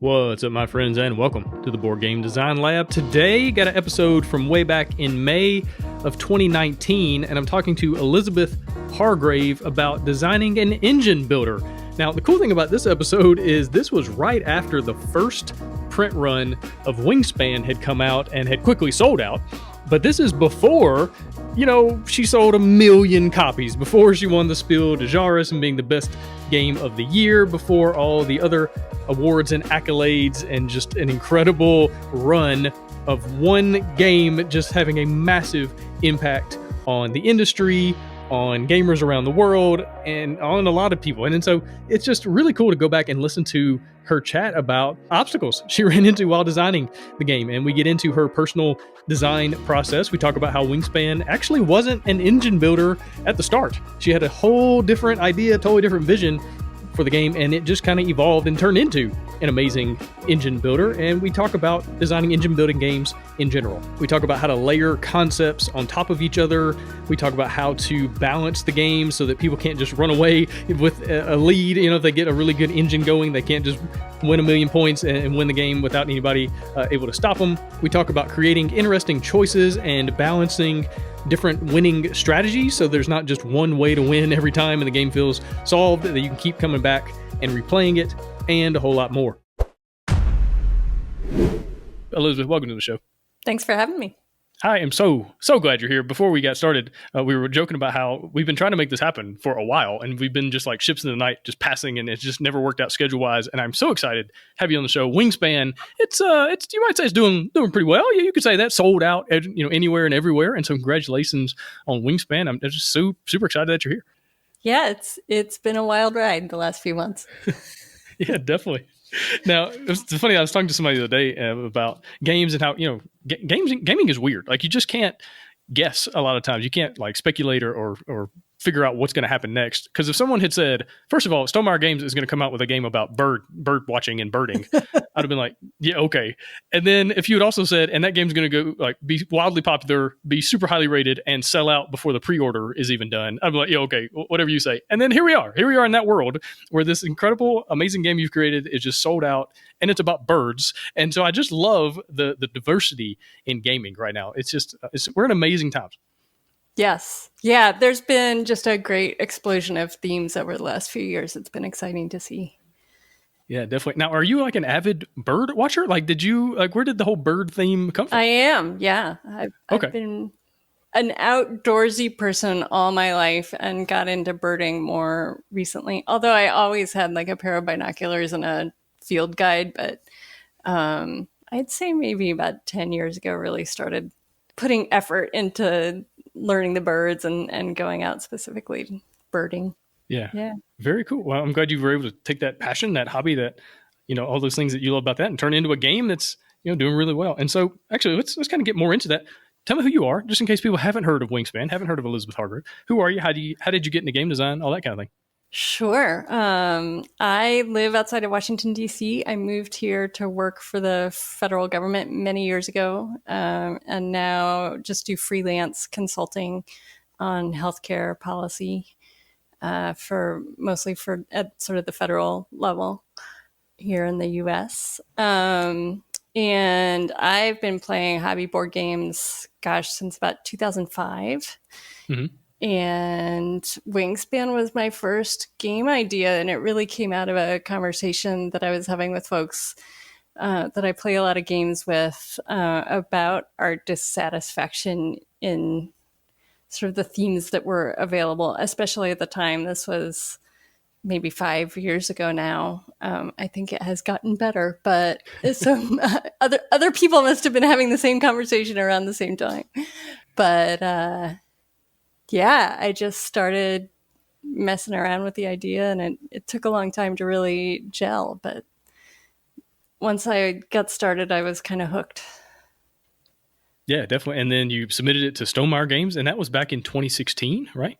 What's up, my friends, and welcome to the Board Game Design Lab. Today, got an episode from way back in May of 2019, and I'm talking to Elizabeth Hargrave about designing an engine builder. Now, the cool thing about this episode is this was right after the first print run of Wingspan had come out and had quickly sold out. But this is before, she sold 1 million copies, before she won the Spiel des Jahres and being the best game of the year, before all the other awards and accolades, and just an incredible run of one game just having a massive impact on the industry, on gamers around the world, and on a lot of people. And so it's just really cool to go back and listen to her chat about obstacles she ran into while designing the game. And we get into her personal design process. We talk about how Wingspan actually wasn't an engine builder at the start. She had a whole different idea, totally different vision for the game, and it just kind of evolved and turned into an amazing engine builder. And we talk about designing engine building games in general. We talk about how to layer concepts on top of each other. We talk about how to balance the game so that people can't just run away with a lead. If they get a really good engine going, they can't just win 1 million points and win the game without anybody able to stop them. We talk about creating interesting choices and balancing different winning strategies, so there's not just one way to win every time and the game feels solved, that you can keep coming back and replaying it, and a whole lot more. Elizabeth, welcome to the show. Thanks for having me. I am so glad you're here. Before we got started, we were joking about how we've been trying to make this happen for a while, and we've been just like ships in the night, just passing, and it's just never worked out schedule wise. And I'm so excited to have you on the show. Wingspan, it's you might say it's doing pretty well. Yeah, you could say that sold out, anywhere and everywhere. And so congratulations on Wingspan. I'm just super excited that you're here. Yeah, it's been a wild ride the last few months. Yeah, definitely. Now, it's funny, I was talking to somebody the other day about games and how, gaming is weird. Like, you just can't guess a lot of times. You can't, speculate or figure out what's going to happen next. Because if someone had said, first of all, Stonemaier Games is going to come out with a game about bird watching and birding, I'd have been like, yeah, okay. And then if you had also said, and that game's going to go, be wildly popular, be super highly rated, and sell out before the pre-order is even done, I'd be like, yeah, okay, whatever you say. And then here we are in that world where this incredible, amazing game you've created is just sold out, and it's about birds. And so I just love the diversity in gaming right now. It's just, we're in amazing times. Yes. Yeah, there's been just a great explosion of themes over the last few years. It's been exciting to see. Yeah, definitely. Now, are you an avid bird watcher? Where did the whole bird theme come from? I am, yeah. I've been an outdoorsy person all my life and got into birding more recently. Although I always had a pair of binoculars and a field guide, but I'd say maybe about 10 years ago really started putting effort into learning the birds and going out specifically birding. Yeah. Very cool. Well, I'm glad you were able to take that passion, that hobby, that, all those things that you love about that, and turn it into a game that's, doing really well. And so actually let's kind of get more into that. Tell me who you are, just in case people haven't heard of Wingspan, haven't heard of Elizabeth Hargrave. Who are you? How did you get into game design? All that kind of thing. Sure. I live outside of Washington, D.C. I moved here to work for the federal government many years ago, and now just do freelance consulting on healthcare policy mostly at sort of the federal level here in the U.S. And I've been playing hobby board games, since about 2005. Mm-hmm. And Wingspan was my first game idea, and it really came out of a conversation that I was having with folks that I play a lot of games with about our dissatisfaction in sort of the themes that were available, especially at the time. This was maybe 5 years ago now. I think it has gotten better, but some other people must have been having the same conversation around the same time. But yeah, I just started messing around with the idea, and it took a long time to really gel. But once I got started, I was kind of hooked. Yeah, definitely. And then you submitted it to Stonemaier Games, and that was back in 2016, right?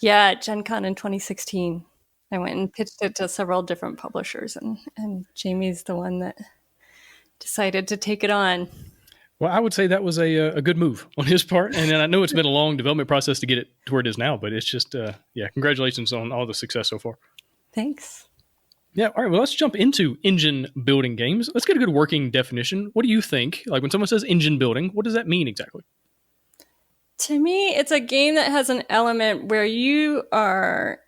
Yeah, at Gen Con in 2016. I went and pitched it to several different publishers, and Jamie's the one that decided to take it on. Well, I would say that was a good move on his part. And then I know it's been a long development process to get it to where it is now, but it's just, congratulations on all the success so far. Thanks. Yeah. All right. Well, let's jump into engine building games. Let's get a good working definition. What do you think? Like when someone says engine building, what does that mean exactly? To me, it's a game that has an element where you are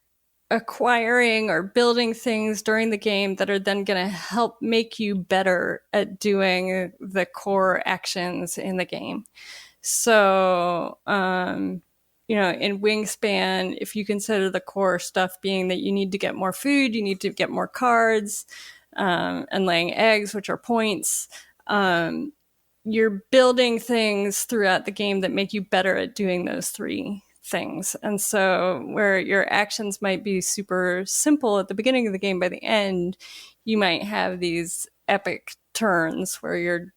acquiring or building things during the game that are then going to help make you better at doing the core actions in the game. So, in Wingspan, if you consider the core stuff being that you need to get more food, you need to get more cards, and laying eggs, which are points. You're building things throughout the game that make you better at doing those three things. And so, where your actions might be super simple at the beginning of the game, by the end, you might have these epic turns where you're,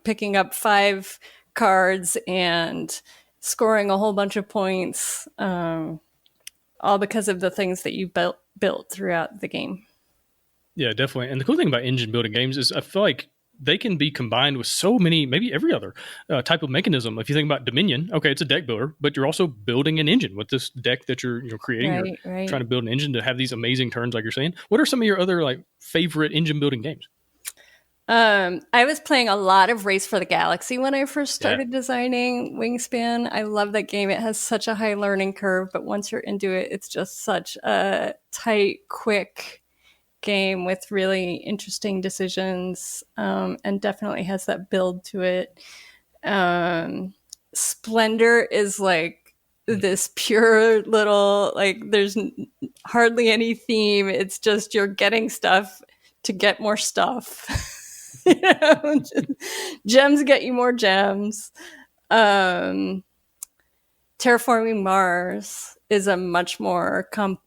picking up 5 cards and scoring a whole bunch of points, all because of the things that you built throughout the game. Yeah, definitely. And the cool thing about engine building games is I feel like they can be combined with so many, maybe every other type of mechanism. If you think about Dominion, okay, it's a deck builder, but you're also building an engine with this deck that you're creating. Right, you're trying to build an engine to have these amazing turns, like you're saying. What are some of your other like favorite engine building games? I was playing a lot of Race for the Galaxy when I first Yeah, started designing Wingspan. I love that game. It has such a high learning curve, but once you're into it, it's just such a tight, quick game with really interesting decisions, and definitely has that build to it. Splendor is like this pure little, like, there's hardly any theme. It's just you're getting stuff to get more stuff. Gems get you more gems. Terraforming Mars is a much more on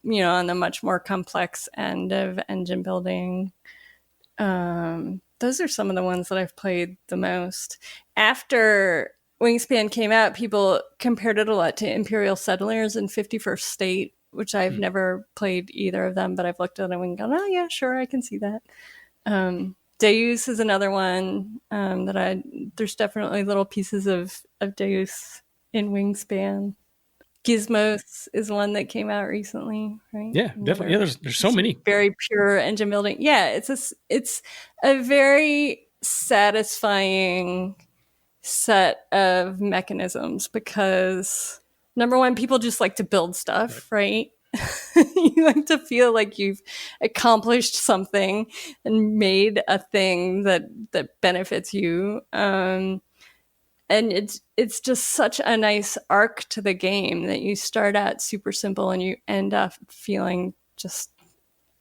the much more complex end of engine building. Those are some of the ones that I've played the most. After Wingspan came out, people compared it a lot to Imperial Settlers and 51st State, which I've never played either of them, but I've looked at them and gone, oh yeah, sure, I can see that. Deus is another one, there's definitely little pieces of Deus in Wingspan. Gizmos is one that came out recently, right? yeah, definitely. Yeah, there's so many. Very pure engine building. Yeah, it's a very satisfying set of mechanisms because number one, people just like to build stuff, right? You like to feel like you've accomplished something and made a thing that benefits you. And it's just such a nice arc to the game that you start out super simple and you end up feeling just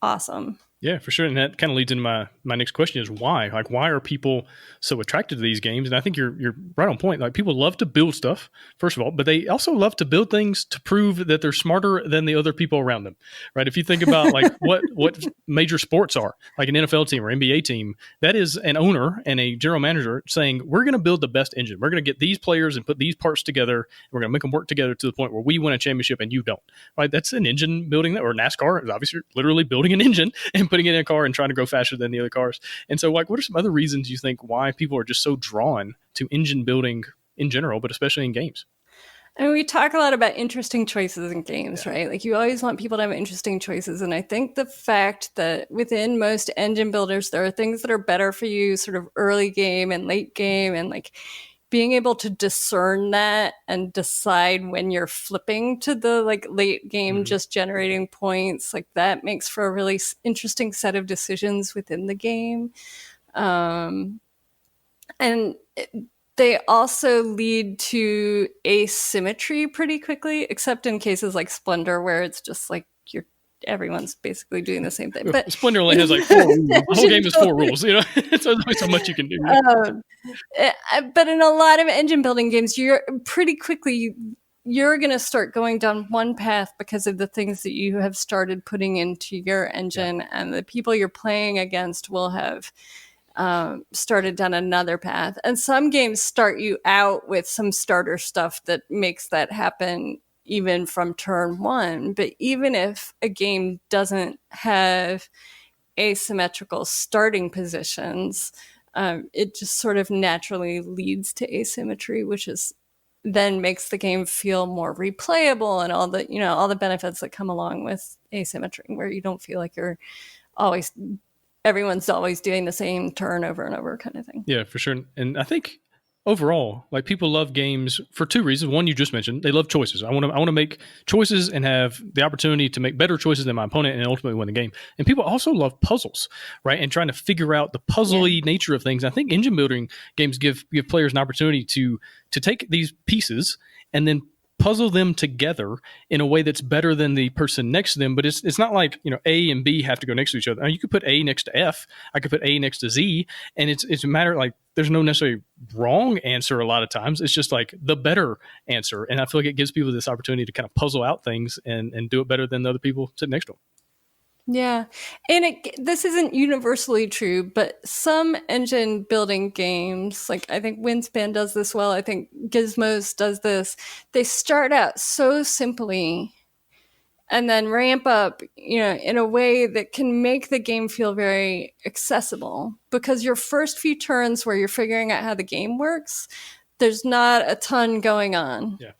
awesome. Yeah, for sure. And that kind of leads into my next question is why? Like, why are people so attracted to these games? And I think you're right on point. Like, people love to build stuff, first of all, but they also love to build things to prove that they're smarter than the other people around them, right? If you think about like what major sports are, like an NFL team or NBA team, that is an owner and a general manager saying, we're going to build the best engine. We're going to get these players and put these parts together. And we're going to make them work together to the point where we win a championship and you don't, right? That's an engine building, or NASCAR is obviously literally building an engine and putting it in a car and trying to go faster than the other cars. And so, like, what are some other reasons you think why people are just so drawn to engine building in general, but especially in games? And we talk a lot about interesting choices in games, right? Like you always want people to have interesting choices. And I think the fact that within most engine builders, there are things that are better for you sort of early game and late game, and like being able to discern that and decide when you're flipping to the like late game, just generating points, like that makes for a really interesting set of decisions within the game. And they also lead to asymmetry pretty quickly, except in cases like Splendor, where it's just like everyone's basically doing the same thing. But Splendor only has like 4 rules. The whole game is 4 rules, so there's only so much you can do. But in a lot of engine building games, you're pretty quickly you're going to start going down one path because of the things that you have started putting into your engine, and the people you're playing against will have started down another path. And some games start you out with some starter stuff that makes that happen even from turn one. But even if a game doesn't have asymmetrical starting positions, it just sort of naturally leads to asymmetry, which is then makes the game feel more replayable, and all the benefits that come along with asymmetry, where you don't feel like you're always everyone's always doing the same turn over and over kind of thing. Yeah, for sure. And I think overall, like, people love games for two reasons. One, you just mentioned, they love choices. I want to make choices and have the opportunity to make better choices than my opponent and ultimately win the game. And people also love puzzles, right? And trying to figure out the puzzly nature of things. I think engine building games give players an opportunity to take these pieces and then puzzle them together in a way that's better than the person next to them. But it's not like, A and B have to go next to each other. I mean, you could put A next to F. I could put A next to Z, and it's a matter, like, there's no necessarily wrong answer a lot of times. It's just like the better answer. And I feel like it gives people this opportunity to kind of puzzle out things and do it better than the other people sitting next to them. Yeah. And this isn't universally true, but some engine building games, like I think Wingspan does this well, I think Gizmos does this, they start out so simply and then ramp up, in a way that can make the game feel very accessible. Because your first few turns where you're figuring out how the game works, there's not a ton going on. Yeah.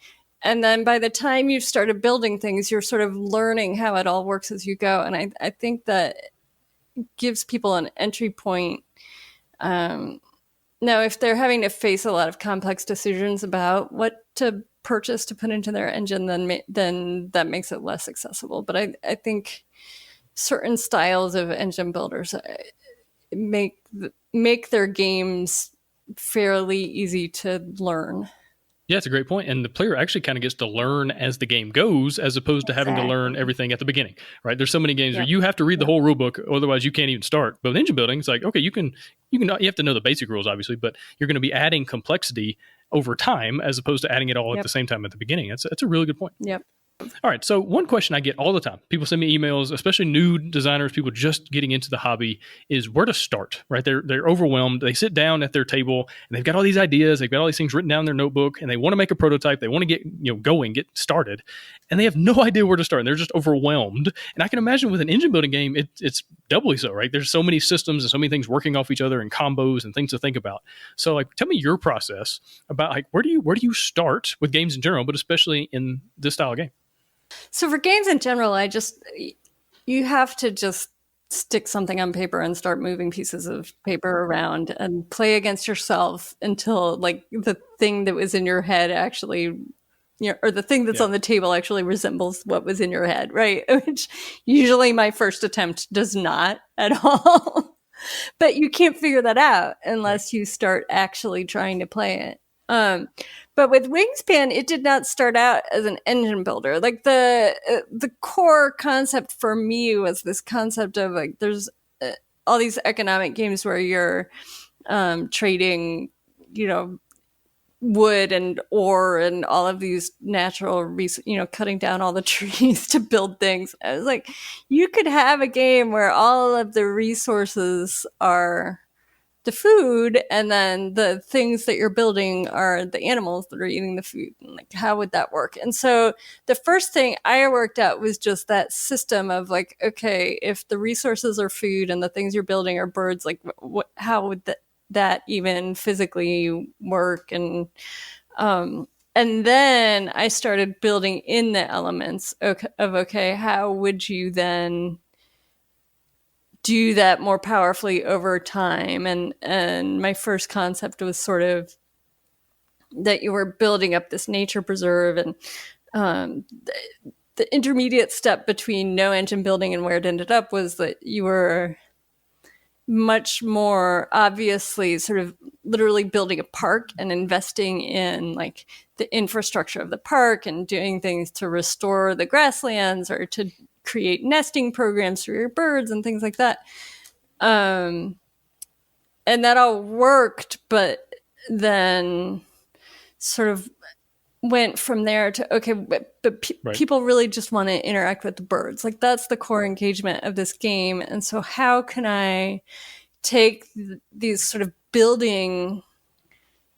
And then by the time you've started building things, you're sort of learning how it all works as you go. And I think that gives people an entry point. Now, if they're having to face a lot of complex decisions about what to purchase to put into their engine, then that makes it less accessible. But I think certain styles of engine builders make their games fairly easy to learn. Yeah, it's a great point. And the player actually kind of gets to learn as the game goes, as opposed to having to learn everything at the beginning, right? There's so many games where you have to read the whole rule book, otherwise you can't even start. But with engine building, it's like, okay, you have to know the basic rules, obviously, but you're going to be adding complexity over time as opposed to adding it all at the same time at the beginning. That's a really good point. Yep. All right. So one question I get all the time, people send me emails, especially new designers, people just getting into the hobby, is where to start, right? They're overwhelmed. They sit down at their table and they've got all these ideas. They've got all these things written down in their notebook and they want to make a prototype. They want to get, going, get started, and they have no idea where to start. And they're just overwhelmed. And I can imagine with an engine building game, it's doubly so, right? There's so many systems and so many things working off each other and combos and things to think about. So, like, tell me your process about, like, where do you start with games in general, but especially in this style of game? So for games in general, you have to just stick something on paper and start moving pieces of paper around and play against yourself until, like, the thing that was in your head actually, or the thing that's on the table actually resembles what was in your head, right? Which usually my first attempt does not at all. But you can't figure that out unless you start actually trying to play it. But with Wingspan, it did not start out as an engine builder. Like, the core concept for me was this concept of, like, there's all these economic games where you're trading, wood and ore and all of these natural cutting down all the trees to build things. I was like, you could have a game where all of the resources are the food, and then the things that you're building are the animals that are eating the food. And, like, how would that work? And so the first thing I worked out was just that system of, like, okay, if the resources are food and the things you're building are birds, like, how would that even physically work? And then I started building in the elements of, okay, how would you then do that more powerfully over time? And my first concept was sort of that you were building up this nature preserve, and the intermediate step between no engine building and where it ended up was that you were much more obviously sort of literally building a park and investing in, like, the infrastructure of the park and doing things to restore the grasslands or to create nesting programs for your birds and things like that. And that all worked, but then sort of went from there to, okay, but people really just want to interact with the birds. Like, that's the core engagement of this game. And so how can I take these sort of building,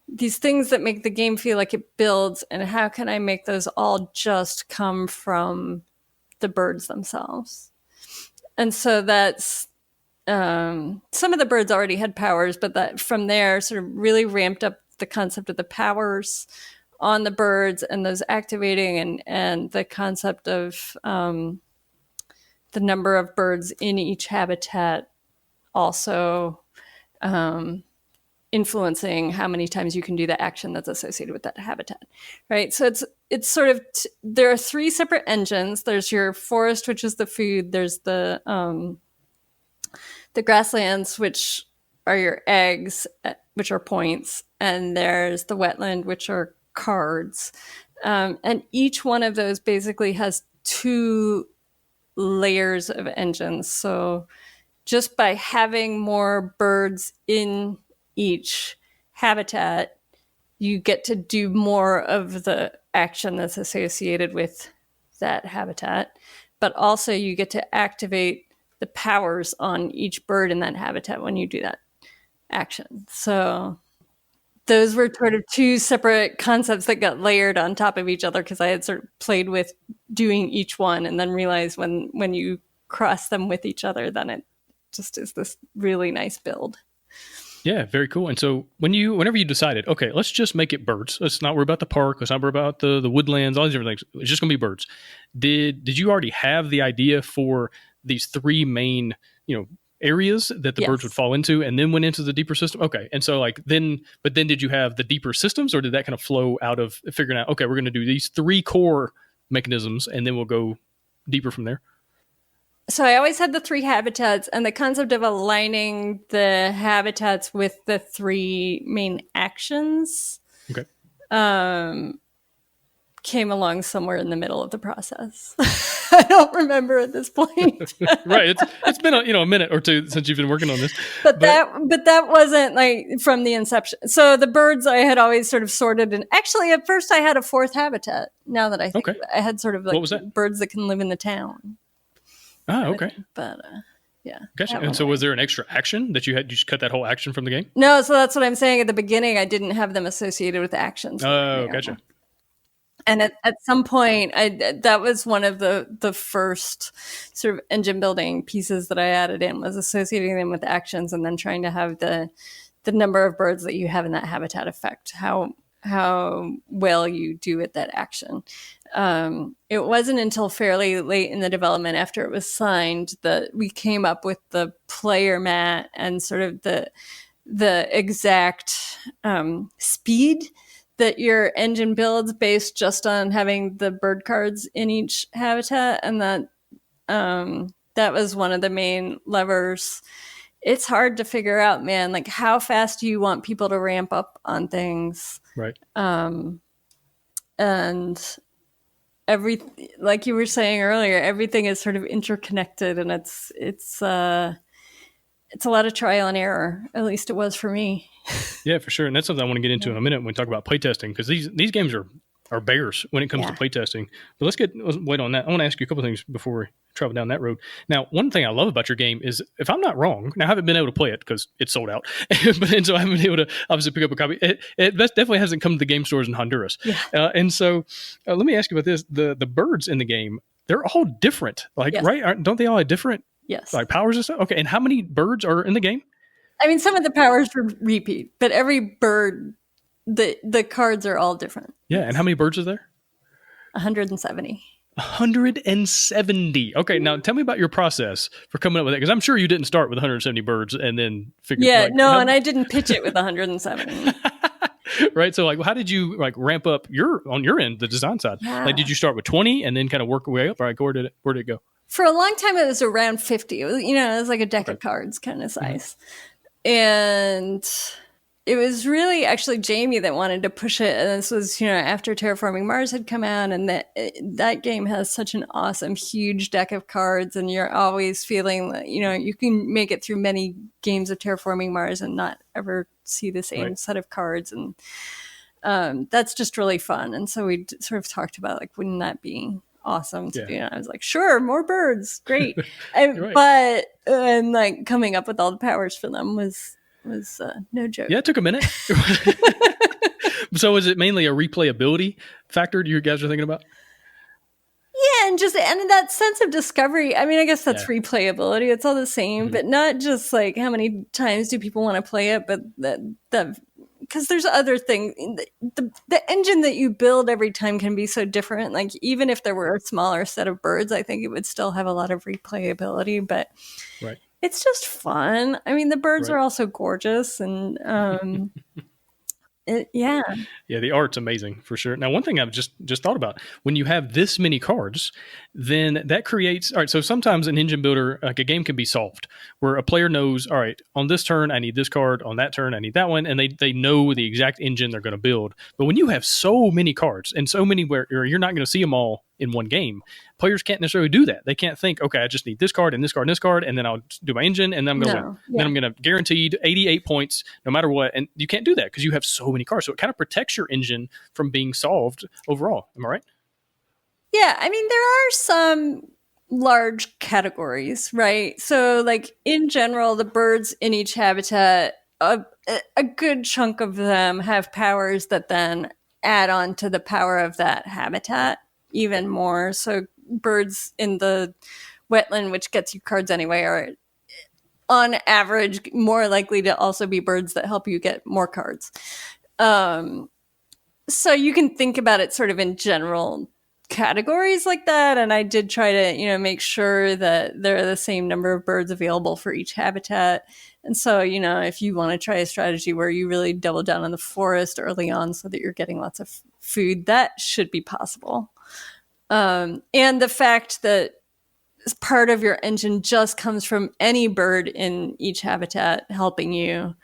these things that make the game feel like it builds, and how can I make those all just come from the birds themselves? And so that's some of the birds already had powers, but that from there sort of really ramped up the concept of the powers on the birds and those activating and the concept of the number of birds in each habitat also influencing how many times you can do the action that's associated with that habitat, right? So it's sort of there are three separate engines. There's your forest, which is the food. There's the grasslands, which are your eggs, which are points, and there's the wetland, which are cards. And each one of those basically has two layers of engines. So just by having more birds in each habitat, you get to do more of the action that's associated with that habitat. But also you get to activate the powers on each bird in that habitat when you do that action. So those were sort of two separate concepts that got layered on top of each other because I had sort of played with doing each one and then realized when you cross them with each other, then it just is this really nice build. Yeah, very cool. And so whenever you decided, okay, let's just make it birds. Let's not worry about the park. Let's not worry about the woodlands, all these different things. It's just going to be birds. Did you already have the idea for these three main, areas that the birds would fall into, and then went into the deeper system? Okay. And so then did you have the deeper systems, or did that kind of flow out of figuring out, okay, we're going to do these three core mechanisms, and then we'll go deeper from there? So I always had the three habitats, and the concept of aligning the habitats with the three main actions came along somewhere in the middle of the process. I don't remember at this point. Right. It's been a minute or two since you've been working on this. But that wasn't like from the inception. So the birds I had always sort of sorted, and actually at first I had a fourth habitat. Now that I think I had sort of like birds that can live in the town. Ah, okay. But yeah. Gotcha. And so was there an extra action that you just cut that whole action from the game? No, so that's what I'm saying. At the beginning, I didn't have them associated with actions. Oh, gotcha. And at some point, that was one of the first sort of engine building pieces that I added in, was associating them with actions and then trying to have the number of birds that you have in that habitat affect how well you do at that action. It wasn't until fairly late in the development, after it was signed, that we came up with the player mat and sort of the exact speed that your engine builds based just on having the bird cards in each habitat. And that was one of the main levers. It's hard to figure out, man, like how fast do you want people to ramp up on things? Right. And like you were saying earlier, everything is sort of interconnected, and it's a lot of trial and error. At least it was for me. Yeah, for sure. And that's something I want to get into in a minute when we talk about playtesting, because these games are bears when it comes to playtesting. But let's wait on that. I want to ask you a couple of things before we travel down that road. Now, one thing I love about your game is, if I'm not wrong, now I haven't been able to play it because it's sold out, and so I haven't been able to obviously pick up a copy. It definitely hasn't come to the game stores in Honduras. Yeah. And so let me ask you about this. The birds in the game, they're all different. Right? Don't they all have different powers and stuff? Okay. And how many birds are in the game? I mean, some of the powers repeat, but every bird, the cards are all different. Yeah. And how many birds are there? 170. 170. Okay. Now tell me about your process for coming up with that, because I'm sure you didn't start with 170 birds and then figure and I didn't pitch it with 170. Right. So how did you ramp up on your end, the design side? Yeah. Did you start with 20 and then kind of work your way up? Where did it go? For a long time, it was around 50. It was like a deck of cards kind of size. Mm-hmm. And it was really actually Jamie that wanted to push it. And this was, after Terraforming Mars had come out, and that game has such an awesome, huge deck of cards. And you're always feeling that, you can make it through many games of Terraforming Mars and not ever see the same set of cards. And that's just really fun. And so we sort of talked about, wouldn't that be awesome to do? And I was like, sure, more birds, great. But coming up with all the powers for them was no joke. Yeah, it took a minute. So is it mainly a replayability factor you guys are thinking about? Yeah, and that sense of discovery. I mean, I guess that's replayability. It's all the same, but not just how many times do people want to play it, but the because there's other things. The engine that you build every time can be so different. Like even if there were a smaller set of birds, I think it would still have a lot of replayability. But Right. it's just fun. I mean, the birds are also gorgeous, and yeah. Yeah, the art's amazing for sure. Now, one thing I've just thought about, when you have this many cards, then that creates, all right, so sometimes an engine builder, like a game can be solved where a player knows, all right, on this turn, I need this card, on that turn, I need that one, and they know the exact engine they're going to build. But when you have so many cards and so many where you're not going to see them all in one game, players can't necessarily do that. They can't think, okay, I just need this card and this card and this card, and then I'll do my engine, and then I'm going to win. Yeah. Then I'm going to guaranteed 88 points no matter what. And you can't do that because you have so many cards. So it kind of protects your engine from being solved overall. Am I right? Yeah, I mean, there are some large categories, right? So, like in general, the birds in each habitat, a good chunk of them have powers that then add on to the power of that habitat even more. So, birds in the wetland, which gets you cards anyway, are on average more likely to also be birds that help you get more cards. So you can think about it sort of in general categories like that, and I did try to make sure that there are the same number of birds available for each habitat. And so if you want to try a strategy where you really double down on the forest early on so that you're getting lots of food, that should be possible. And the fact that part of your engine just comes from any bird in each habitat helping you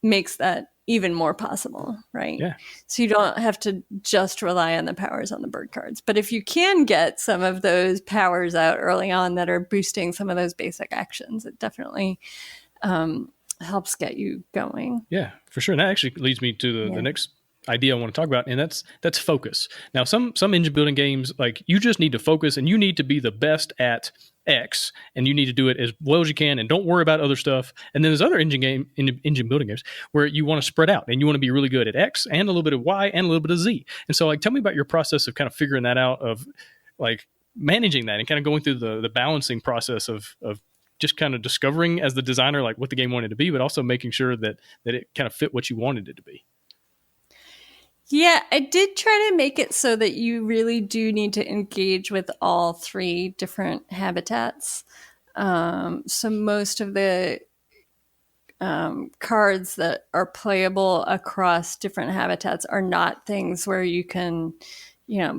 makes that even more possible, right? Yeah. So you don't have to just rely on the powers on the bird cards. But if you can get some of those powers out early on that are boosting some of those basic actions, it definitely helps get you going. Yeah, for sure. And that actually leads me to the next idea I want to talk about, and that's focus. Now, some engine building games, like you just need to focus and you need to be the best at X, and you need to do it as well as you can, and don't worry about other stuff. And then there's other engine building games where you want to spread out and you want to be really good at X and a little bit of Y and a little bit of Z. And so, like, tell me about your process of kind of figuring that out, of like managing that and kind of going through the balancing process of just kind of discovering as the designer like what the game wanted to be, but also making sure that it kind of fit what you wanted it to be. Yeah, I did try to make it so that you really do need to engage with all three different habitats. So most of the cards that are playable across different habitats are not things where you can,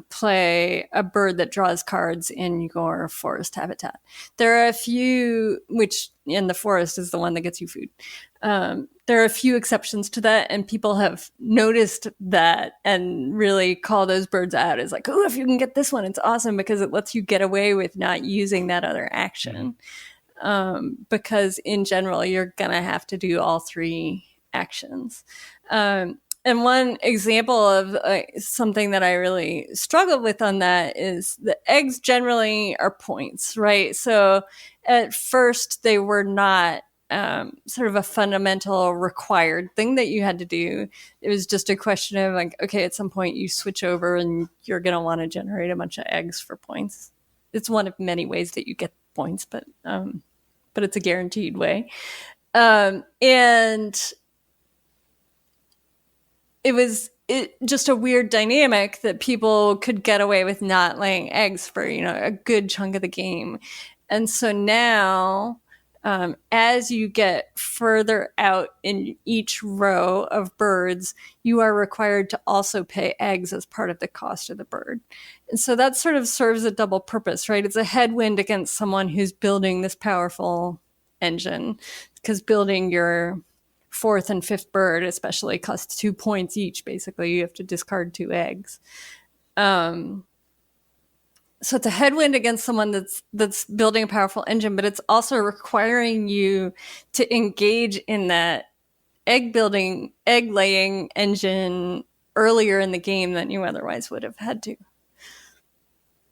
play a bird that draws cards in your forest habitat. There are a few, which in the forest is the one that gets you food. There are a few exceptions to that, and people have noticed that and really call those birds out as like, oh, if you can get this one, it's awesome because it lets you get away with not using that other action. Because in general, you're going to have to do all three actions. And one example of something that I really struggled with on that is the eggs generally are points, right? So at first they were not sort of a fundamental required thing that you had to do. It was just a question of like, okay, at some point you switch over and you're going to want to generate a bunch of eggs for points. It's one of many ways that you get points, but it's a guaranteed way. And it was just a weird dynamic that people could get away with not laying eggs for, a good chunk of the game. And so now, as you get further out in each row of birds, you are required to also pay eggs as part of the cost of the bird. And so that sort of serves a double purpose, right? It's a headwind against someone who's building this powerful engine, because building your fourth and fifth bird especially costs 2 points each. Basically, you have to discard 2 eggs. So it's a headwind against someone that's building a powerful engine, but it's also requiring you to engage in that egg laying engine earlier in the game than you otherwise would have had to.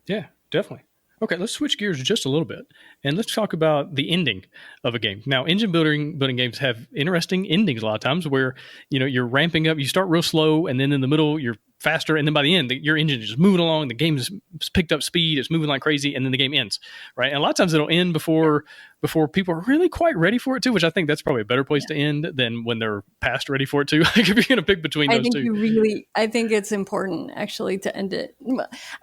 Yeah, definitely. Okay, let's switch gears just a little bit, and let's talk about the ending of a game. Now, engine building games have interesting endings a lot of times where, you're ramping up, you start real slow, and then in the middle, you're faster, and then by the end, your engine is just moving along. The game's picked up speed. It's moving like crazy, and then the game ends, right? And a lot of times it'll end before people are really quite ready for it too, which I think that's probably a better place to end than when they're past ready for it too. Like if you're going to pick between those two. I think it's important actually to end it.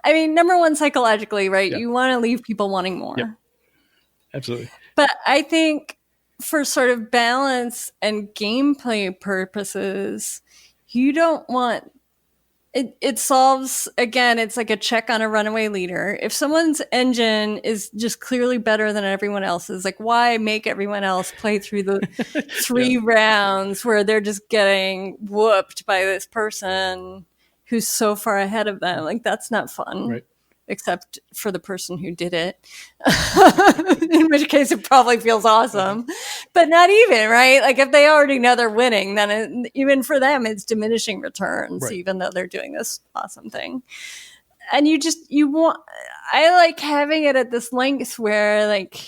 I mean, number one, psychologically, right? Yeah. You want to leave people wanting more. Yep. Absolutely. But I think for sort of balance and gameplay purposes, you don't want it solves, again, it's like a check on a runaway leader. If someone's engine is just clearly better than everyone else's, like why make everyone else play through the 3 rounds where they're just getting whooped by this person who's so far ahead of them? Like that's not fun. Right. Except for the person who did it, in which case it probably feels awesome, but not even, right? Like if they already know they're winning, then even for them, it's diminishing returns, right, even though they're doing this awesome thing. And I like having it at this length where like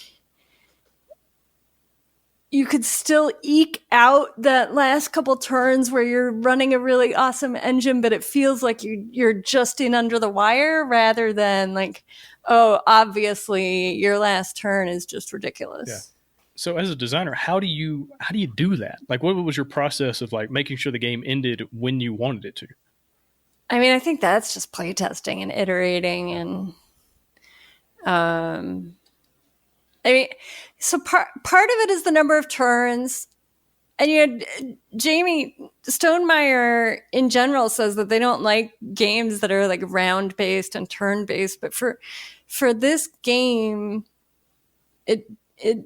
you could still eke out that last couple turns where you're running a really awesome engine, but it feels like you're just in under the wire rather than like, oh, obviously your last turn is just ridiculous. Yeah. So as a designer, how do you do that? Like what was your process of like making sure the game ended when you wanted it to? I mean, I think that's just playtesting and iterating and I mean, so part of it is the number of turns. And Jamie Stonemeyer in general says that they don't like games that are like round based and turn based, but for this game, it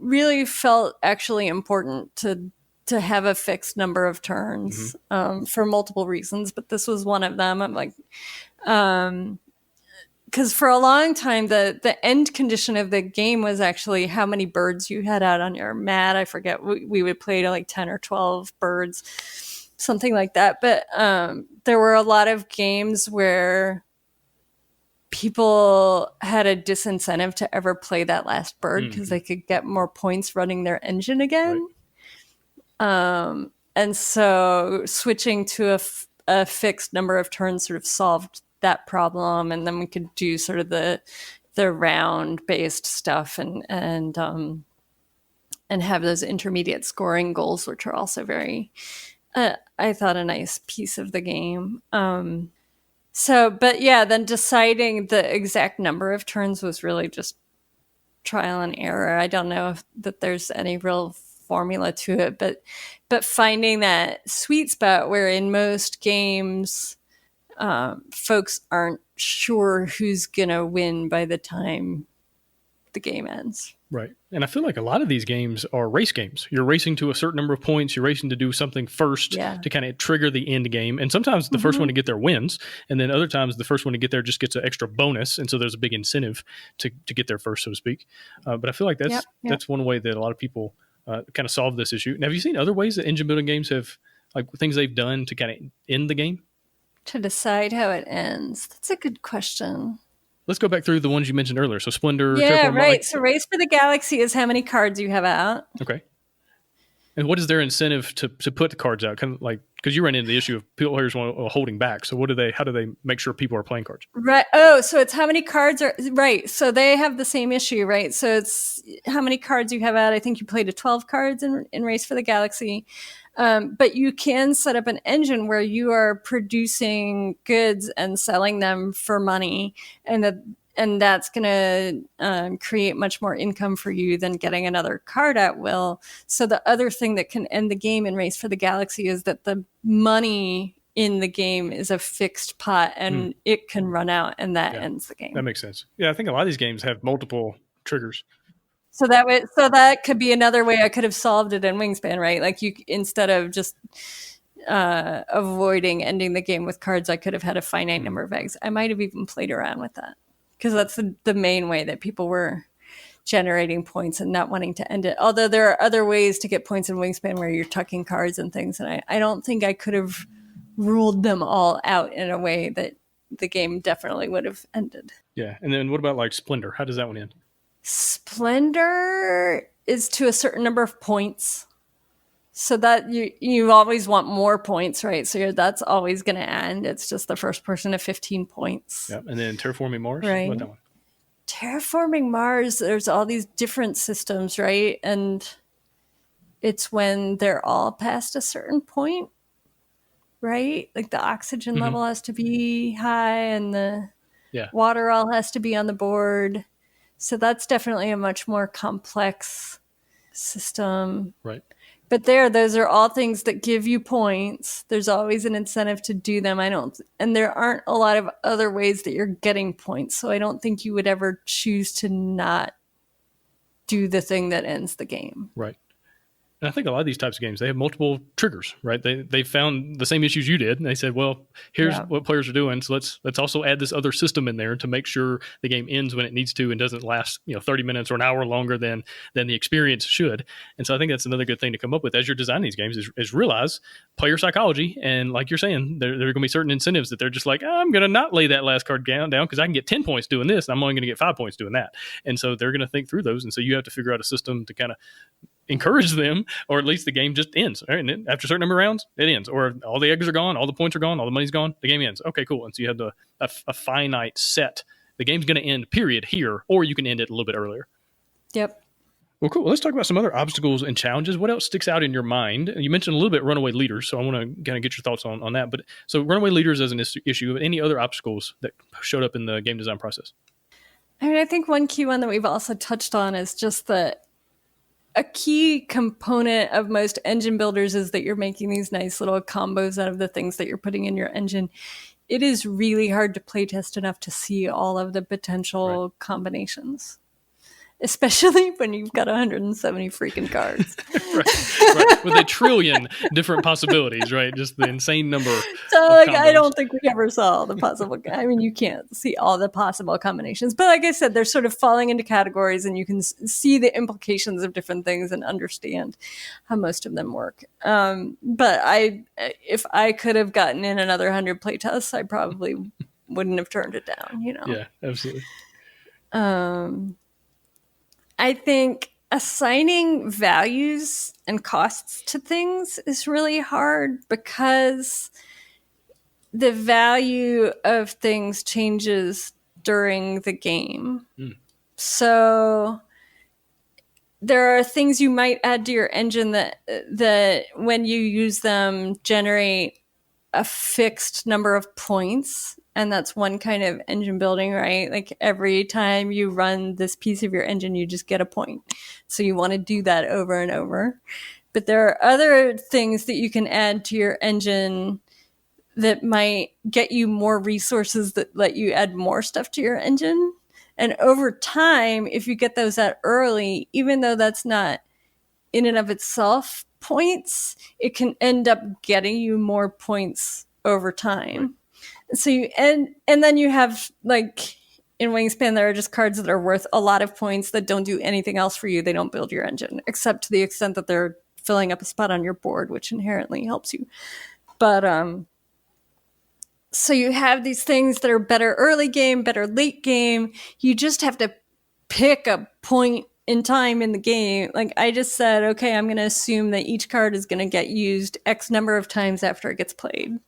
really felt actually important to have a fixed number of turns, for multiple reasons, but this was one of them. I'm like, because for a long time, the end condition of the game was actually how many birds you had out on your mat. I forget. We would play to like 10 or 12 birds, something like that. But there were a lot of games where people had a disincentive to ever play that last bird because they could get more points running their engine again. Right. And so switching to a fixed number of turns sort of solved that problem, and then we could do sort of the round based stuff and have those intermediate scoring goals, which are also very I thought a nice piece of the game. But yeah, then deciding the exact number of turns was really just trial and error. I don't know that there's any real formula to it, but finding that sweet spot where in most games folks aren't sure who's gonna win by the time the game ends. Right. And I feel like a lot of these games are race games. You're racing to a certain number of points. You're racing to do something first to kind of trigger the end game. And sometimes the first one to get there wins. And then other times the first one to get there just gets an extra bonus. And so there's a big incentive to get there first, so to speak. But I feel like that's one way that a lot of people kind of solve this issue. Now, have you seen other ways that engine building games have, like things they've done to kind of end the game? To decide how it ends. That's a good question. Let's go back through the ones you mentioned earlier. So Splendor. Yeah, right. So Race for the Galaxy is how many cards you have out. Okay. And what is their incentive to put the cards out? Kind of like, because you ran into the issue of players holding back. So how do they make sure people are playing cards? Right. Oh, so it's how many cards are right. So they have the same issue, right? So it's how many cards you have out. I think you played 12 cards in Race for the Galaxy. But you can set up an engine where you are producing goods and selling them for money, and that's going to create much more income for you than getting another card at will. So the other thing that can end the game in Race for the Galaxy is that the money in the game is a fixed pot, and it can run out, and that ends the game. That makes sense. Yeah, I think a lot of these games have multiple triggers. So that could be another way I could have solved it in Wingspan, right? Like instead of just avoiding ending the game with cards, I could have had a finite number of eggs. I might have even played around with that because that's the main way that people were generating points and not wanting to end it. Although there are other ways to get points in Wingspan where you're tucking cards and things, and I don't think I could have ruled them all out in a way that the game definitely would have ended. Yeah, and then what about like Splendor? How does that one end? Splendor is to a certain number of points. So that you always want more points, right? So that's always going to end. It's just the first person to 15 points. Yep. And then Terraforming Mars. Right. What that one? Terraforming Mars, there's all these different systems, right? And it's when they're all past a certain point, right? Like the oxygen level has to be high and the water all has to be on the board. So that's definitely a much more complex system. Right. But those are all things that give you points. There's always an incentive to do them. And there aren't a lot of other ways that you're getting points. So I don't think you would ever choose to not do the thing that ends the game. Right. And I think a lot of these types of games, they have multiple triggers, right? They found the same issues you did, and they said, well, here's what players are doing, so let's also add this other system in there to make sure the game ends when it needs to and doesn't last 30 minutes or an hour longer than the experience should. And so I think that's another good thing to come up with as you're designing these games is realize player psychology. And like you're saying, there are going to be certain incentives that they're just like, I'm going to not lay that last card down because I can get 10 points doing this, and I'm only going to get 5 points doing that. And so they're going to think through those. And so you have to figure out a system to kind of encourage them, or at least the game just ends. Right? And then after a certain number of rounds, it ends. Or all the eggs are gone, all the points are gone, all the money's gone, the game ends. Okay, cool. And so you have a finite set. The game's going to end, period, here, or you can end it a little bit earlier. Yep. Well, cool. Let's talk about some other obstacles and challenges. What else sticks out in your mind? You mentioned a little bit runaway leaders, so I want to kind of get your thoughts on that. But so runaway leaders as an issue, any other obstacles that showed up in the game design process? I mean, I think one key one that we've also touched on is just that a key component of most engine builders is that you're making these nice little combos out of the things that you're putting in your engine. It is really hard to play test enough to see all of the potential combinations, especially when you've got 170 freaking cards. right. With a trillion different possibilities, right? Just the insane number. So, I don't think we ever saw the possible. I mean, you can't see all the possible combinations, but like I said, they're sort of falling into categories, and you can see the implications of different things and understand how most of them work. But if I could have gotten in another 100 playtests, I probably wouldn't have turned it down. Yeah, absolutely. I think assigning values and costs to things is really hard because the value of things changes during the game. So there are things you might add to your engine that when you use them generate a fixed number of points. And that's one kind of engine building, right? Like every time you run this piece of your engine, you just get a point. So you want to do that over and over. But there are other things that you can add to your engine that might get you more resources that let you add more stuff to your engine. And over time, if you get those out early, even though that's not in and of itself points, it can end up getting you more points over time. So and then you have, like in Wingspan, there are just cards that are worth a lot of points that don't do anything else for you. They don't build your engine, except to the extent that they're filling up a spot on your board, which inherently helps you. But so you have these things that are better early game, better late game. You just have to pick a point in time in the game. Like I just said, okay, I'm going to assume that each card is going to get used X number of times after it gets played.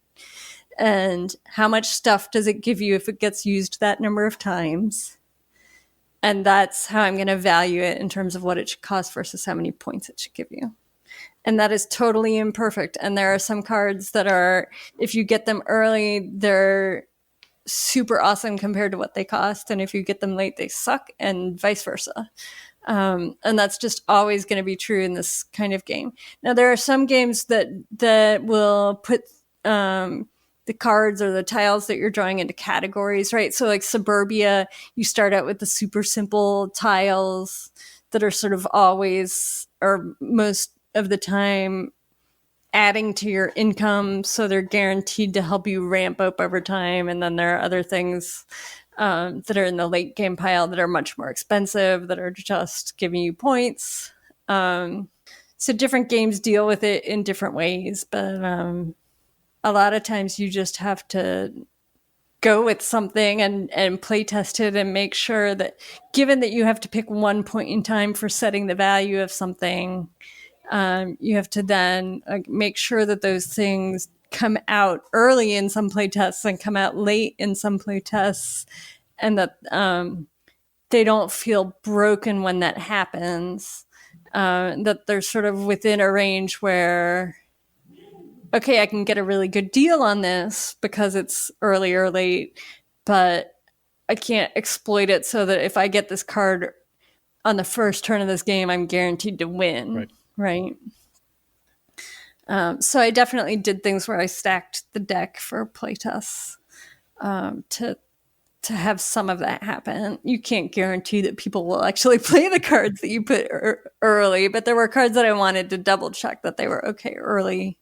And how much stuff does it give you if it gets used that number of times? And that's how I'm going to value it in terms of what it should cost versus how many points it should give you. And that is totally imperfect. And there are some cards that are, if you get them early, they're super awesome compared to what they cost. And if you get them late, they suck, and vice versa. And that's just always going to be true in this kind of game. Now, there are some games that will put the cards or the tiles that you're drawing into categories, right? So like Suburbia, you start out with the super simple tiles that are sort of always, or most of the time, adding to your income. So they're guaranteed to help you ramp up over time. And then there are other things that are in the late game pile that are much more expensive, that are just giving you points. So different games deal with it in different ways, but a lot of times you just have to go with something and play test it and make sure that, given that you have to pick one point in time for setting the value of something, You have to then make sure that those things come out early in some playtests and come out late in some playtests, and that they don't feel broken when that happens. That they're sort of within a range where, okay, I can get a really good deal on this because it's early or late, but I can't exploit it so that if I get this card on the first turn of this game, I'm guaranteed to win. Right. So I definitely did things where I stacked the deck for playtests to have some of that happen. You can't guarantee that people will actually play the cards that you put early, but there were cards that I wanted to double check that they were okay early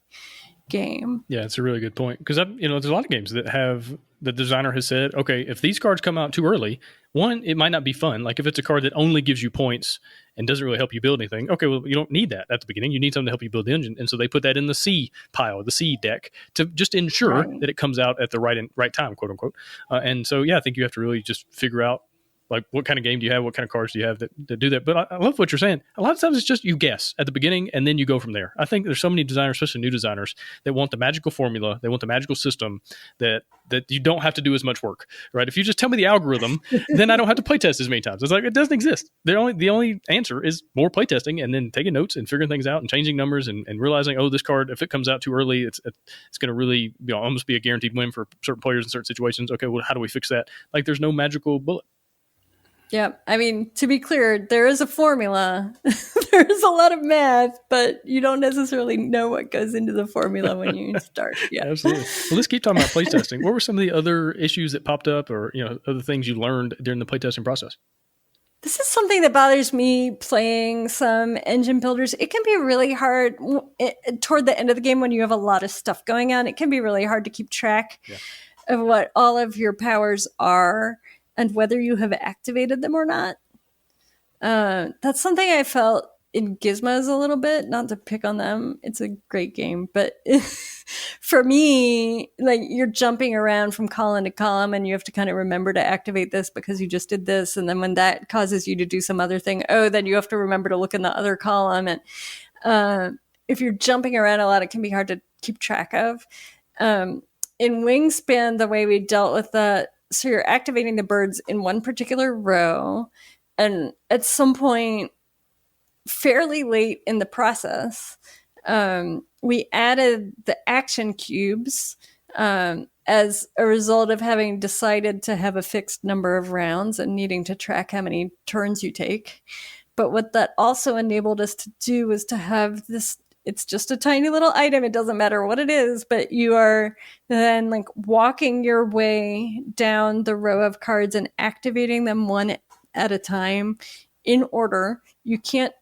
game. Yeah, it's a really good point, because there's a lot of games that have the designer has said, okay, if these cards come out too early, one, it might not be fun. Like if it's a card that only gives you points and doesn't really help you build anything, okay, well, you don't need that at the beginning. You need something to help you build the engine, and so they put that in the C pile, the C deck, to just ensure that it comes out at the right time, quote unquote. And so, yeah, I think you have to really just figure out, like, what kind of game do you have? What kind of cards do you have that do that? But I love what you're saying. A lot of times it's just you guess at the beginning and then you go from there. I think there's so many designers, especially new designers, that want the magical formula. They want the magical system that you don't have to do as much work, right? If you just tell me the algorithm, then I don't have to play test as many times. It's like, it doesn't exist. The only answer is more playtesting and then taking notes and figuring things out and changing numbers and realizing, oh, this card, if it comes out too early, it's going to really almost be a guaranteed win for certain players in certain situations. Okay, well, how do we fix that? Like, there's no magical bullet. Yeah, I mean, to be clear, there is a formula. There's a lot of math, but you don't necessarily know what goes into the formula when you start. Yeah, absolutely. Well, let's keep talking about playtesting. What were some of the other issues that popped up, or other things you learned during the playtesting process? This is something that bothers me playing some engine builders. It can be really hard toward the end of the game when you have a lot of stuff going on. It can be really hard to keep track of what all of your powers are and whether you have activated them or not. That's something I felt in Gizmos a little bit, not to pick on them. It's a great game. But for me, like, you're jumping around from column to column and you have to kind of remember to activate this because you just did this. And then when that causes you to do some other thing, then you have to remember to look in the other column. And if you're jumping around a lot, it can be hard to keep track of. In Wingspan, the way we dealt with that, so you're activating the birds in one particular row, and at some point fairly late in the process, we added the action cubes as a result of having decided to have a fixed number of rounds and needing to track how many turns you take. But what that also enabled us to do was to have this, it's just a tiny little item. It doesn't matter what it is, but you are then like walking your way down the row of cards and activating them one at a time in order. You can't,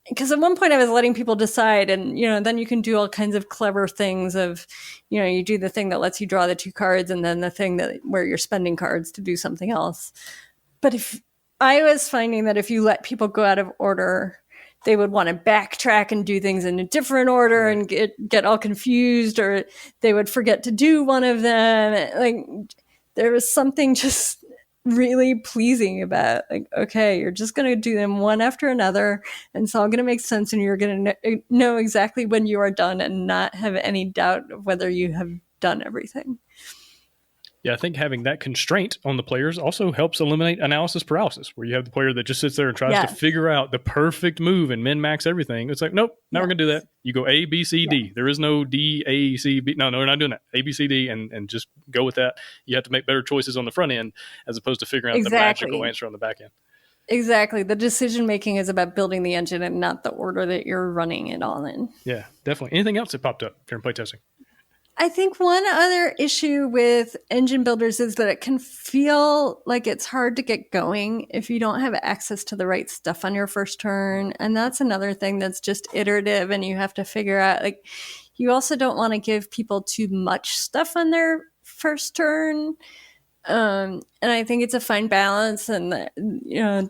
because at one point I was letting people decide, and then you can do all kinds of clever things of, you do the thing that lets you draw the two cards and then the thing that where you're spending cards to do something else. But if I was finding that if you let people go out of order, they would want to backtrack and do things in a different order and get all confused, or they would forget to do one of them. Like, there was something just really pleasing about, like, okay, you're just going to do them one after another, and it's all going to make sense, and you're going to know exactly when you are done and not have any doubt of whether you have done everything. Yeah, I think having that constraint on the players also helps eliminate analysis paralysis, where you have the player that just sits there and tries to figure out the perfect move and min-max everything. It's like, nope, now we're going to do that. You go A, B, C, D. There is no D, A, C, B. No, we're not doing that. A, B, C, D, and just go with that. You have to make better choices on the front end as opposed to figuring out the magical answer on the back end. Exactly. The decision-making is about building the engine and not the order that you're running it all in. Yeah, definitely. Anything else that popped up during playtesting? I think one other issue with engine builders is that it can feel like it's hard to get going if you don't have access to the right stuff on your first turn. And that's another thing that's just iterative, and you have to figure out, like, you also don't want to give people too much stuff on their first turn. And I think it's a fine balance, and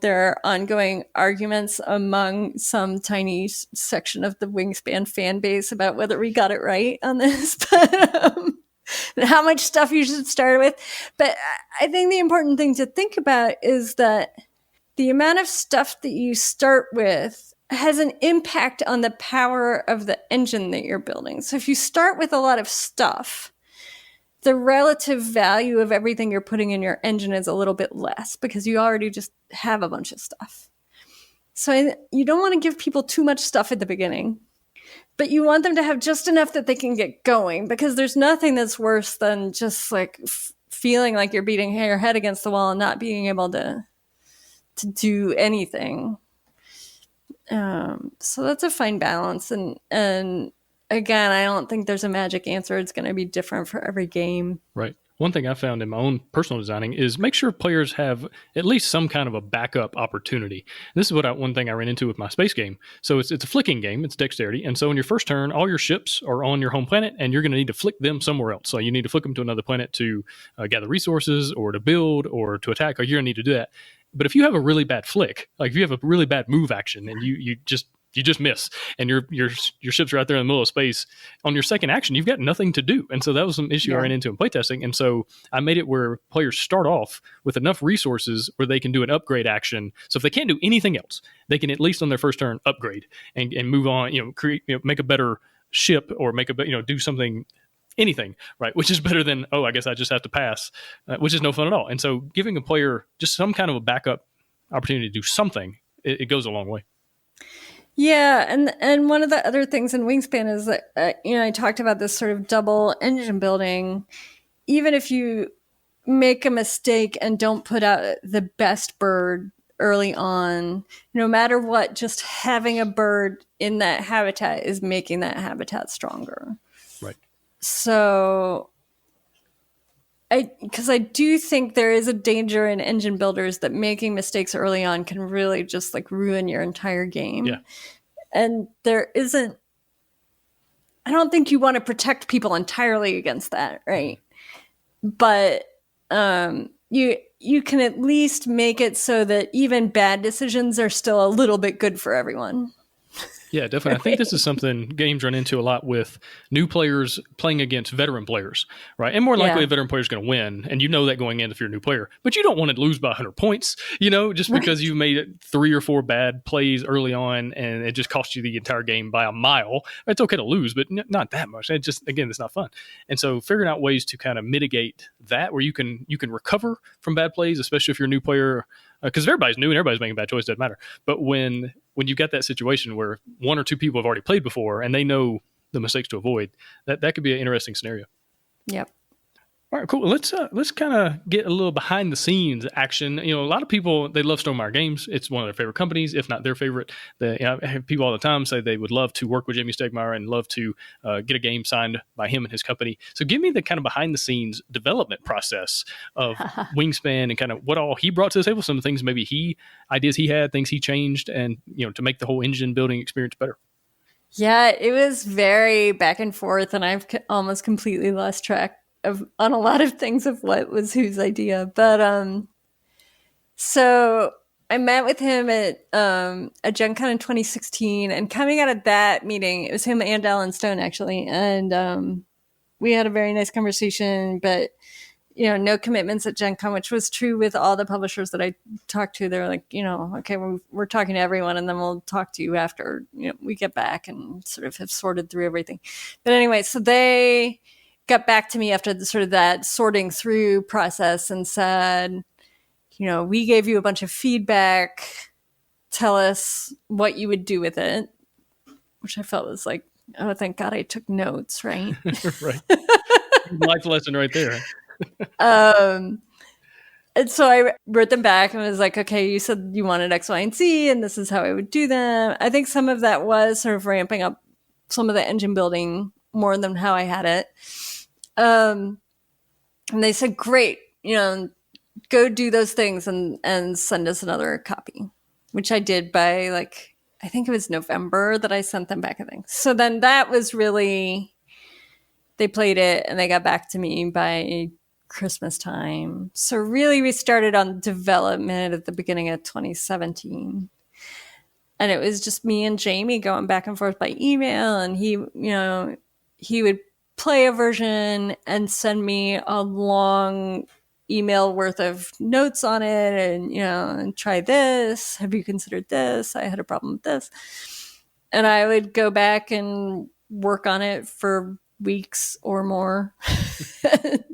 there are ongoing arguments among some tiny section of the Wingspan fan base about whether we got it right on this, but how much stuff you should start with. But I think the important thing to think about is that the amount of stuff that you start with has an impact on the power of the engine that you're building. So if you start with a lot of stuff, the relative value of everything you're putting in your engine is a little bit less because you already just have a bunch of stuff. So you don't want to give people too much stuff at the beginning, but you want them to have just enough that they can get going, because there's nothing that's worse than just like feeling like you're beating your head against the wall and not being able to do anything. So that's a fine balance. And again, I don't think there's a magic answer. It's going to be different for every game. Right. One thing I found in my own personal designing is make sure players have at least some kind of a backup opportunity. This is one thing I ran into with my space game. So it's a flicking game. It's dexterity. And so in your first turn, all your ships are on your home planet, and you're going to need to flick them somewhere else. So you need to flick them to another planet to gather resources or to build or to attack, or you're going to need to do that. But if you have a really bad flick, like if you have a really bad move action and you just miss, and your ships are out there in the middle of space, on your second action, you've got nothing to do. And so that was some issue I ran into in playtesting. And so I made it where players start off with enough resources where they can do an upgrade action. So if they can't do anything else, they can at least on their first turn upgrade and move on, create, make a better ship, or make a, do something, anything, right? Which is better than, I guess I just have to pass, which is no fun at all. And so giving a player just some kind of a backup opportunity to do something, it goes a long way. Yeah, and one of the other things in Wingspan is that I talked about this sort of double engine building. Even if you make a mistake and don't put out the best bird early on, no matter what, just having a bird in that habitat is making that habitat stronger. Right. So because I do think there is a danger in engine builders that making mistakes early on can really just like ruin your entire game. Yeah. And I don't think you want to protect people entirely against that, right? But you can at least make it so that even bad decisions are still a little bit good for everyone. Yeah, definitely. I think this is something games run into a lot with new players playing against veteran players, right? And more likely a veteran player is going to win, and you know that going in if you're a new player. But you don't want to lose by 100 points, just because you made 3 or 4 bad plays early on and it just cost you the entire game by a mile. It's okay to lose, but not that much. Again, it's not fun. And so figuring out ways to kind of mitigate that, where you can recover from bad plays, especially if you're a new player, because if everybody's new and everybody's making bad choices, doesn't matter. But when you've got that situation where 1 or 2 people have already played before and they know the mistakes to avoid, that could be an interesting scenario. Yep. All right, cool. Let's kind of get a little behind the scenes action. A lot of people, they love Stonemaier Games. It's one of their favorite companies, if not their favorite. I have people all the time say they would love to work with Jamie Stegmaier and love to get a game signed by him and his company. So give me the kind of behind the scenes development process of Wingspan and kind of what all he brought to the table. Some of the things ideas he had, things he changed, and to make the whole engine building experience better. Yeah, it was very back and forth, and I've almost completely lost track on a lot of things of what was whose idea. But so I met with him at Gen Con in 2016, and coming out of that meeting, it was him and Alan Stone actually, and we had a very nice conversation, but no commitments at Gen Con, which was true with all the publishers that I talked to. They're like, okay, we're talking to everyone, and then we'll talk to you after we get back and sort of have sorted through everything. But anyway, so they got back to me after that sorting through process and said, we gave you a bunch of feedback. Tell us what you would do with it, which I felt was like, oh, thank God I took notes, right? Right. Life lesson right there. And so I wrote them back and was like, okay, you said you wanted X, Y, and Z, and this is how I would do them. I think some of that was sort of ramping up some of the engine building more than how I had it. And they said, great, go do those things and send us another copy, which I did by I think it was November that I sent them back, I think. So then that was really, they played it and they got back to me by Christmas time. So really we started on development at the beginning of 2017. And it was just me and Jamie going back and forth by email, and he would play a version and send me a long email worth of notes on it, and and try this. Have you considered this? I had a problem with this. And I would go back and work on it for weeks or more,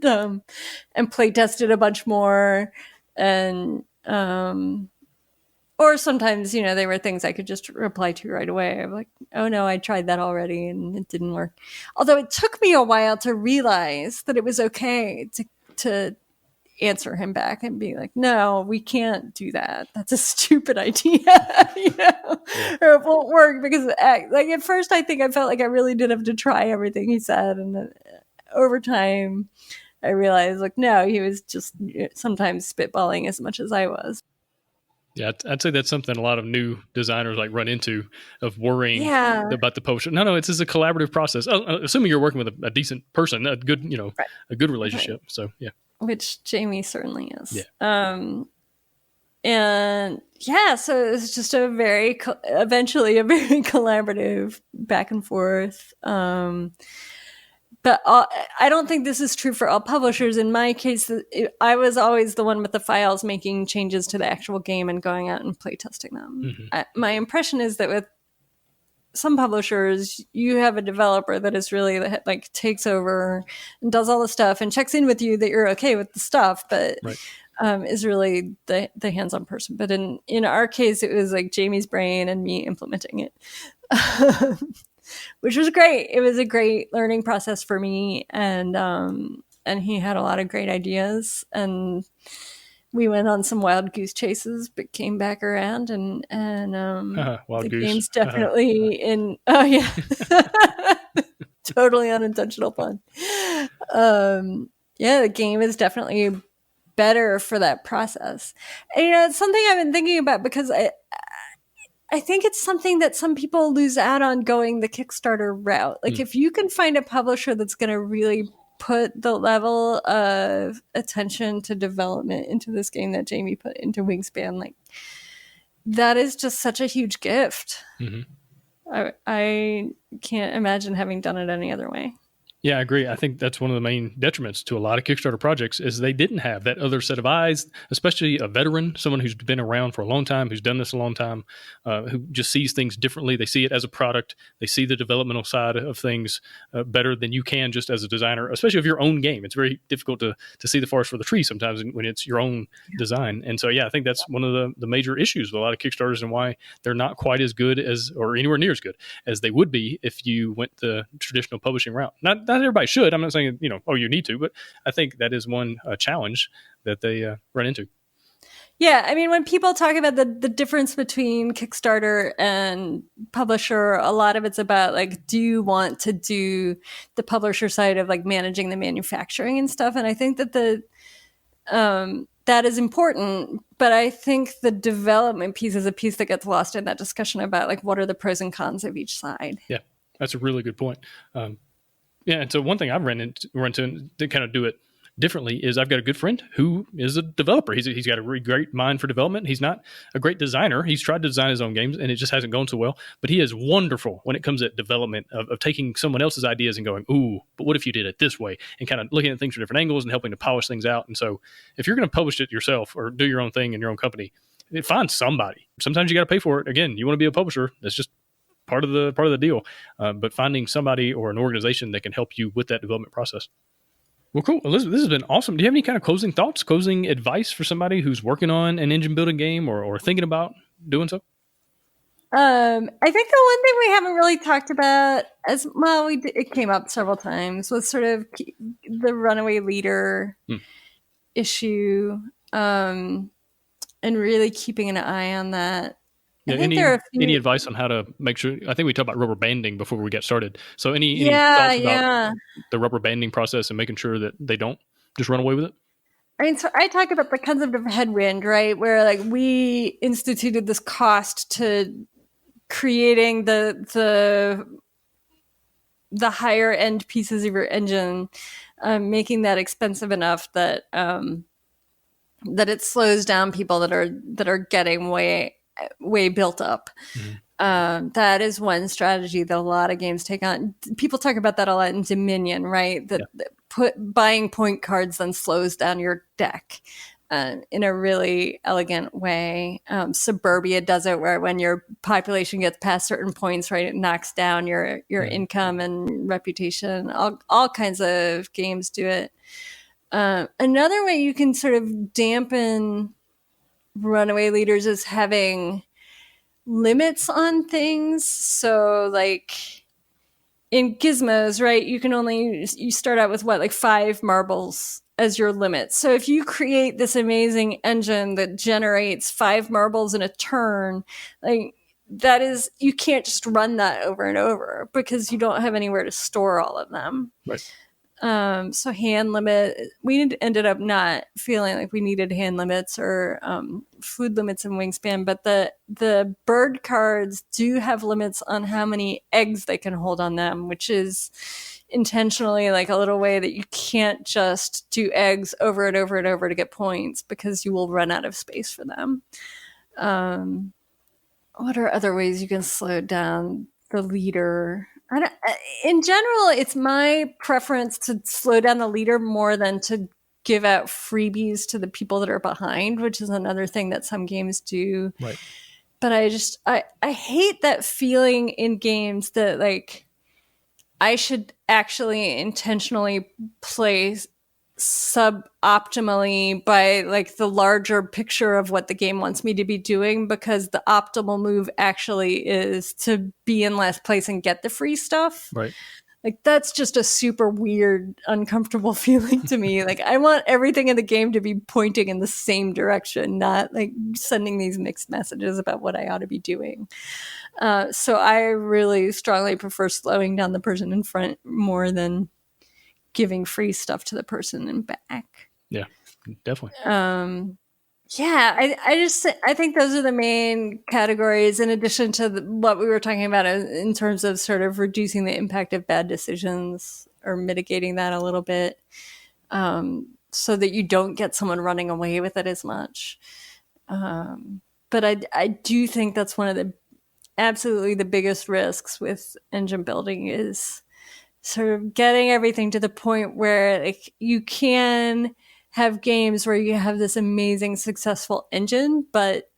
and play test it a bunch more. And or sometimes, they were things I could just reply to right away. I'm like, oh no, I tried that already and it didn't work. Although it took me a while to realize that it was okay to answer him back and be like, no, we can't do that. That's a stupid idea, or it won't work because like at first I think I felt like I really did have to try everything he said. And then over time I realized like, no, he was just sometimes spitballing as much as I was. Yeah, I'd say that's something a lot of new designers like run into, of worrying about the publisher. No, it's just a collaborative process. Assuming you're working with a decent person, a good, right. a good relationship. Right. So yeah, which Jamie certainly is. Yeah. And yeah, so it was just eventually a very collaborative back and forth. But I don't think this is true for all publishers. In my case, I was always the one with the files making changes to the actual game and going out and play testing them. Mm-hmm. My impression is that with some publishers, you have a developer that is really like takes over and does all the stuff and checks in with you that you're okay with the stuff, but right. Is really the hands-on person. But in our case, it was like Jamie's brain and me implementing it. Which was great. It was a great learning process for me, and he had a lot of great ideas, and we went on some wild goose chases, but came back around, and wild the goose. game's definitely in. Oh yeah, totally unintentional pun. Yeah, the game is definitely better for that process, and it's something I've been thinking about because I think it's something that some people lose out on going the Kickstarter route. Like if you can find a publisher that's going to really put the level of attention to development into this game that Jamie put into Wingspan, like that is just such a huge gift. Mm-hmm. I can't imagine having done it any other way. Yeah, I agree. I think that's one of the main detriments to a lot of Kickstarter projects is they didn't have that other set of eyes, especially a veteran, someone who's been around for a long time, who's done this a long time, who just sees things differently. They see it as a product. They see the developmental side of things better than you can just as a designer, especially of your own game. It's very difficult to see the forest for the trees sometimes when it's your own design. And so, yeah, I think that's one of the major issues with a lot of Kickstarters and why they're not quite as good as, or anywhere near as good as they would be if you went the traditional publishing route. Not everybody should. I'm not saying, you need to, but I think that is one challenge that they run into. Yeah, I mean, when people talk about the difference between Kickstarter and publisher, a lot of it's about like, do you want to do the publisher side of like managing the manufacturing and stuff? And I think that that is important, but I think the development piece is a piece that gets lost in that discussion about like, what are the pros and cons of each side? Yeah, that's a really good point. Yeah, and so one thing I've run into to kind of do it differently is I've got a good friend who is a developer. He's got a really great mind for development. He's not a great designer. He's tried to design his own games, and it just hasn't gone so well. But he is wonderful when it comes at development of taking someone else's ideas and going, ooh, but what if you did it this way? And kind of looking at things from different angles and helping to polish things out. And so if you're going to publish it yourself or do your own thing in your own company, find somebody. Sometimes you got to pay for it. Again, you want to be a publisher. That's just part of the deal, but finding somebody or an organization that can help you with that development process. Well, cool. Elizabeth, this has been awesome. Do you have any kind of closing thoughts, closing advice for somebody who's working on an engine building game or thinking about doing so? I think the one thing we haven't really talked about as well, it came up several times, was sort of the runaway leader issue, and really keeping an eye on that. Yeah, any advice on how to make sure? I think we talked about rubber banding before we get started. So any thoughts about the rubber banding process and making sure that they don't just run away with it? I mean, so I talk about the concept of headwind, right? Where like we instituted this cost to creating the higher end pieces of your engine, making that expensive enough that that it slows down people that are getting way built up. That is one strategy that a lot of games take on. People talk about that a lot in Dominion, right? That buying point cards then slows down your deck in a really elegant way. Suburbia does it, where when your population gets past certain points, right, it knocks down your income and reputation. All kinds of games do it. Another way you can sort of dampen runaway leaders is having limits on things. So like in gizmos, right, you start out with what, like 5 marbles as your limit. So if you create this amazing engine that generates 5 marbles in a turn, like that is, you can't just run that over and over because you don't have anywhere to store all of them. Right. So hand limit, we ended up not feeling like we needed hand limits or food limits in Wingspan, but the bird cards do have limits on how many eggs they can hold on them, which is intentionally like a little way that you can't just do eggs over and over and over to get points because you will run out of space for them. What are other ways you can slow down the leader? In general, it's my preference to slow down the leader more than to give out freebies to the people that are behind, which is another thing that some games do. Right. But I hate that feeling in games that like I should actually intentionally play suboptimally by like the larger picture of what the game wants me to be doing, because the optimal move actually is to be in last place and get the free stuff. Right. Like that's just a super weird, uncomfortable feeling to me. Like I want everything in the game to be pointing in the same direction, not like sending these mixed messages about what I ought to be doing. So I really strongly prefer slowing down the person in front more than giving free stuff to the person in back. Yeah, definitely. Yeah, I think those are the main categories, in addition to what we were talking about in terms of sort of reducing the impact of bad decisions or mitigating that a little bit, so that you don't get someone running away with it as much. But I do think that's one of the absolutely the biggest risks with engine building is sort of getting everything to the point where like you can have games where you have this amazing successful engine, but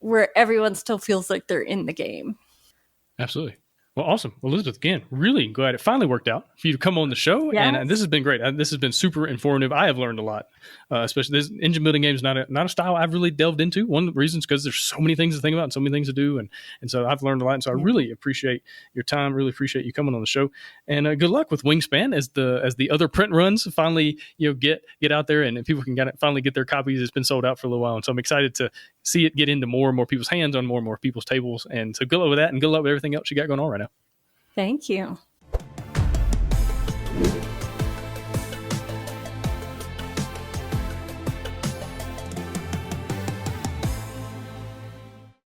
where everyone still feels like they're in the game. Absolutely. Well, awesome. Well, Elizabeth, again, really glad it finally worked out for you to come on the show. Yes. And this has been great. This has been super informative. I have learned a lot, especially this engine building game is not a style I've really delved into. One of the reasons because there's so many things to think about and so many things to do. And so I've learned a lot. And so I really appreciate your time, really appreciate you coming on the show. And good luck with Wingspan as the other print runs finally get out there and people can finally get their copies. It's been sold out for a little while. And so I'm excited to see it get into more and more people's hands on more and more people's tables. And so good luck with that and good luck with everything else you got going on right now. Thank you.